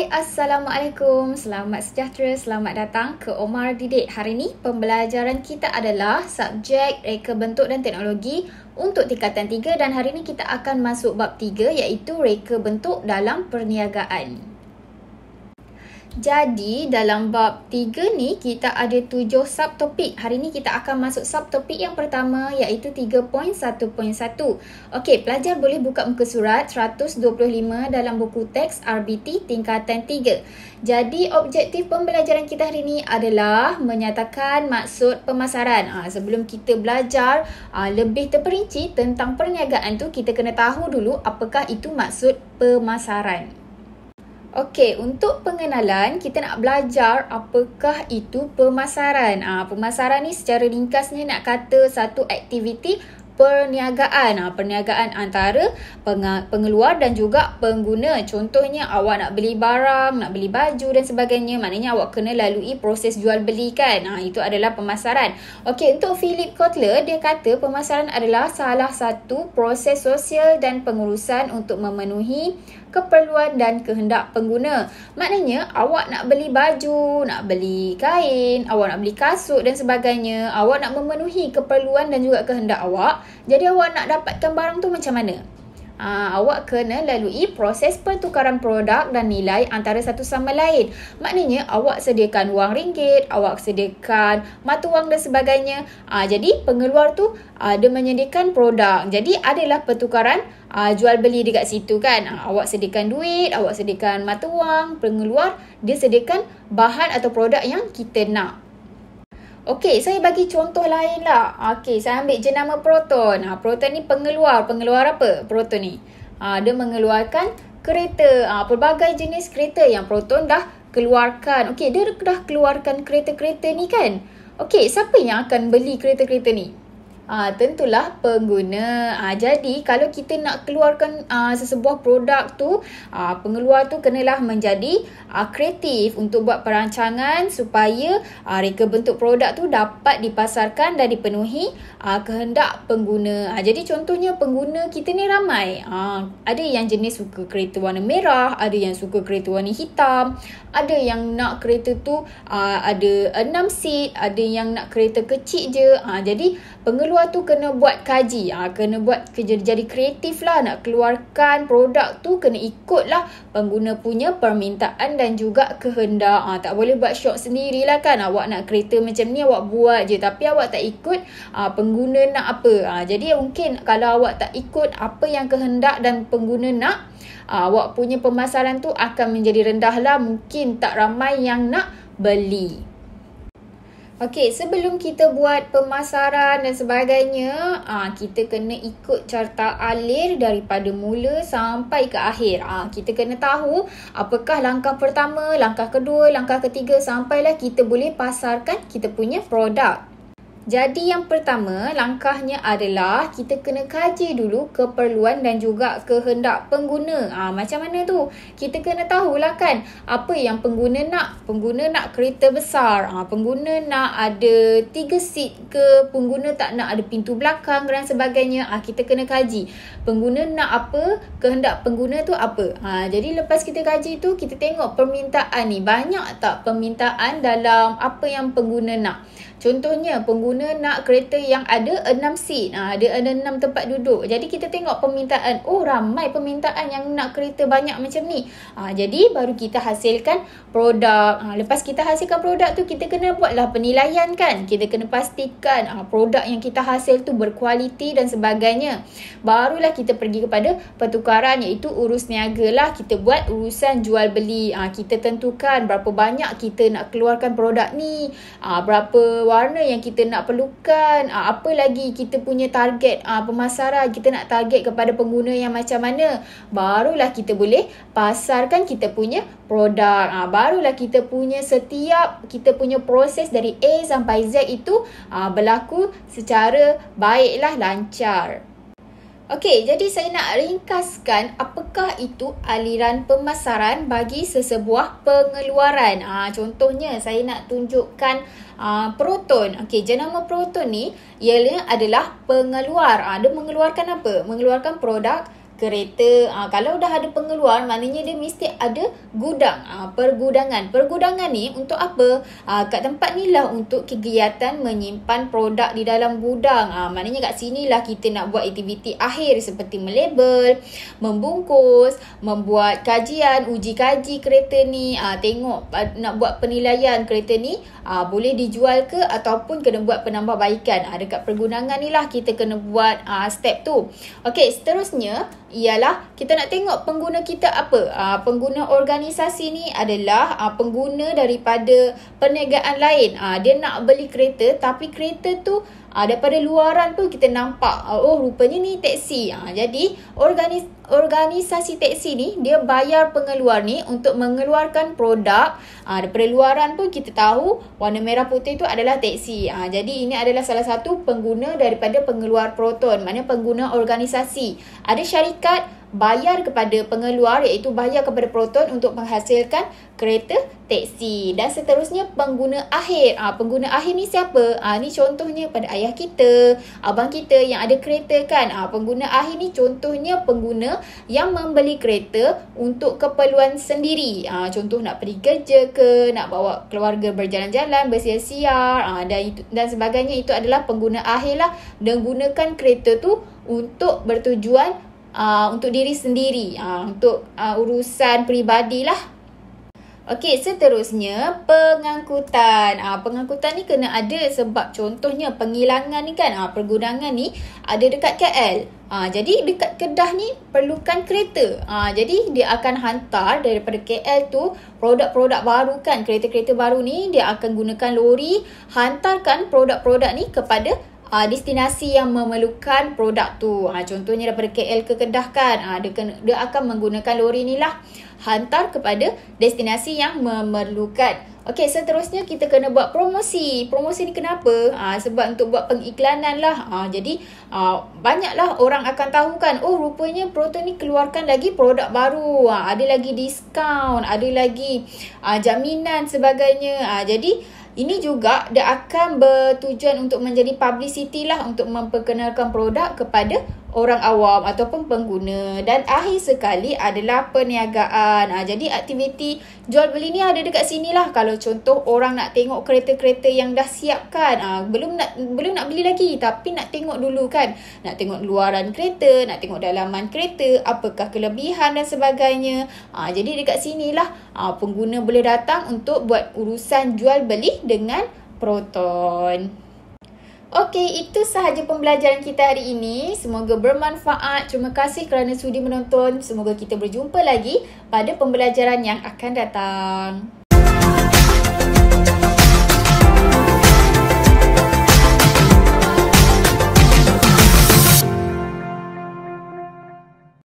Assalamualaikum. Selamat sejahtera, selamat datang ke Omar Didik. Hari ini pembelajaran kita adalah subjek reka bentuk dan teknologi untuk tingkatan 3 dan hari ini kita akan masuk bab 3 iaitu reka bentuk dalam perniagaan. Jadi dalam bab 3 ni kita ada 7 subtopik. Hari ni kita akan masuk subtopik yang pertama iaitu 3.1.1. Okey, pelajar boleh buka muka surat 125 dalam buku teks RBT tingkatan 3. Jadi objektif pembelajaran kita hari ni adalah menyatakan maksud pemasaran. Sebelum kita belajar lebih terperinci tentang perniagaan tu, kita kena tahu dulu apakah itu maksud pemasaran. Okey, untuk pengenalan kita nak belajar apakah itu pemasaran. Pemasaran ni secara ringkasnya nak kata satu aktiviti perniagaan. Perniagaan antara pengeluar dan juga pengguna. Contohnya awak nak beli barang, nak beli baju dan sebagainya. Maknanya awak kena lalui proses jual beli kan. Itu adalah pemasaran. Okey, untuk Philip Kotler dia kata pemasaran adalah salah satu proses sosial dan pengurusan untuk memenuhi keperluan dan kehendak pengguna. Maknanya awak nak beli baju, nak beli kain, awak nak beli kasut dan sebagainya. Awak nak memenuhi keperluan dan juga kehendak awak. Jadi awak nak dapatkan barang tu macam mana? Awak kena lalui proses pertukaran produk dan nilai antara satu sama lain. Maknanya awak sediakan wang ringgit, awak sediakan mata wang dan sebagainya. Jadi pengeluar tu dia menyediakan produk. Jadi adalah pertukaran jual beli dekat situ kan. Awak sediakan duit, awak sediakan mata wang, pengeluar dia sediakan bahan atau produk yang kita nak. Okey, saya bagi contoh lain lah. Okey, saya ambil jenama proton. Proton ni pengeluar. Pengeluar apa proton ni? Dia mengeluarkan kereta. Pelbagai jenis kereta yang proton dah keluarkan. Okey, dia dah keluarkan kereta-kereta ni kan? Okey, siapa yang akan beli kereta-kereta ni? Tentulah pengguna. Jadi kalau kita nak keluarkan sesebuah produk tu, pengeluar tu kenalah menjadi kreatif untuk buat perancangan supaya reka bentuk produk tu dapat dipasarkan dan dipenuhi kehendak pengguna. Jadi contohnya pengguna kita ni ramai. Ada yang jenis suka kereta warna merah, ada yang suka kereta warna hitam, ada yang nak kereta tu ada 6 seat, ada yang nak kereta kecil je. Jadi pengeluar tu kena buat kaji, kena buat kerja jadi kreatif lah. Nak keluarkan produk tu kena ikutlah pengguna punya permintaan dan juga kehendak. Tak boleh buat syok sendirilah kan. Awak nak kereta macam ni awak buat je tapi awak tak ikut pengguna nak apa. Jadi mungkin kalau awak tak ikut apa yang kehendak dan pengguna nak, awak punya pemasaran tu akan menjadi rendah lah. Mungkin tak ramai yang nak beli. Okey, sebelum kita buat pemasaran dan sebagainya, kita kena ikut carta alir daripada mula sampai ke akhir. Kita kena tahu apakah langkah pertama, langkah kedua, langkah ketiga sampailah kita boleh pasarkan kita punya produk. Jadi yang pertama, langkahnya adalah kita kena kaji dulu keperluan dan juga kehendak pengguna. Macam mana tu? Kita kena tahulah kan apa yang pengguna nak. Pengguna nak kereta besar, pengguna nak ada 3 seat ke, pengguna tak nak ada pintu belakang dan sebagainya. Kita kena kaji pengguna nak apa, kehendak pengguna tu apa. Jadi lepas kita kaji tu, kita tengok permintaan ni. Banyak tak permintaan dalam apa yang pengguna nak? Contohnya pengguna nak kereta yang ada 6 seat, ada 6 tempat duduk. Jadi kita tengok permintaan, ramai permintaan yang nak kereta banyak macam ni. Jadi baru kita hasilkan produk. Lepas kita hasilkan produk tu, kita kena buatlah penilaian kan. Kita kena pastikan produk yang kita hasil tu berkualiti dan sebagainya. Barulah kita pergi kepada pertukaran iaitu urus niaga lah. Kita buat urusan jual beli. Kita tentukan berapa banyak kita nak keluarkan produk ni, berapa warna yang kita nak perlukan, apa lagi kita punya target pemasaran, kita nak target kepada pengguna yang macam mana. Barulah kita boleh pasarkan kita punya produk. Barulah kita punya kita punya proses dari A sampai Z itu berlaku secara baiklah, lancar. Okey, jadi saya nak ringkaskan apakah itu aliran pemasaran bagi sesebuah pengeluaran. Contohnya saya nak tunjukkan proton. Okey, jenama proton ni ialah adalah pengeluar. Dia mengeluarkan apa? Mengeluarkan produk kereta. Kalau dah ada pengeluar, maknanya dia mesti ada gudang. Pergudangan. Pergudangan ni untuk apa? Kat tempat ni lah untuk kegiatan menyimpan produk di dalam gudang. Maknanya kat sini lah kita nak buat aktiviti akhir seperti melabel, membungkus, membuat kajian, uji kaji kereta ni, tengok nak buat penilaian kereta ni boleh dijual ke ataupun kena buat penambahbaikan. Dekat pergudangan ni lah kita kena buat step tu. Okey, seterusnya ialah kita nak tengok pengguna kita apa. Pengguna organisasi ni adalah pengguna daripada perniagaan lain. Dia nak beli kereta tapi kereta tu daripada luaran pun kita nampak, oh rupanya ni teksi. Jadi organisasi teksi ni dia bayar pengeluar ni untuk mengeluarkan produk. Daripada luaran pun kita tahu warna merah putih tu adalah teksi. Jadi ini adalah salah satu pengguna daripada pengeluar Proton, maknanya pengguna organisasi. Ada syarikat bayar kepada pengeluar, iaitu bayar kepada Proton untuk menghasilkan kereta teksi. Dan seterusnya pengguna akhir. Pengguna akhir ni siapa? Ni contohnya pada ayah kita, abang kita yang ada kereta kan. Pengguna akhir ni contohnya pengguna yang membeli kereta untuk keperluan sendiri. Contoh nak pergi kerja ke, nak bawa keluarga berjalan-jalan, bersiar-siar dan sebagainya. Itu adalah pengguna akhir lah, dan gunakan kereta tu untuk bertujuan untuk diri sendiri, untuk urusan peribadi lah. Okey, seterusnya pengangkutan. Pengangkutan ni kena ada sebab contohnya penghilangan ni kan, pergudangan ni ada dekat KL. Jadi dekat Kedah ni perlukan kereta. Jadi dia akan hantar daripada KL tu produk-produk baru kan, kereta-kereta baru ni dia akan gunakan lori, hantarkan produk-produk ni kepada destinasi yang memerlukan produk tu. Contohnya daripada KL ke Kedah kan, dia akan menggunakan lori ni lah, hantar kepada destinasi yang memerlukan. Okey, seterusnya kita kena buat promosi. Promosi ni kenapa? Sebab untuk buat pengiklanan lah. Jadi banyaklah orang akan tahu kan, oh rupanya Proton ni keluarkan lagi produk baru, ada lagi diskaun, ada lagi jaminan sebagainya. Jadi ini juga dia akan bertujuan untuk menjadi publicity lah, untuk memperkenalkan produk kepada orang awam ataupun pengguna. Dan akhir sekali adalah perniagaan. Jadi aktiviti jual beli ni ada dekat sini lah. Kalau contoh orang nak tengok kereta-kereta yang dah siap kan, belum nak beli lagi tapi nak tengok dulu kan, nak tengok luaran kereta, nak tengok dalaman kereta, apakah kelebihan dan sebagainya. Jadi dekat sini lah pengguna boleh datang untuk buat urusan jual beli dengan Proton. Okey, itu sahaja pembelajaran kita hari ini. Semoga bermanfaat. Terima kasih kerana sudi menonton. Semoga kita berjumpa lagi pada pembelajaran yang akan datang.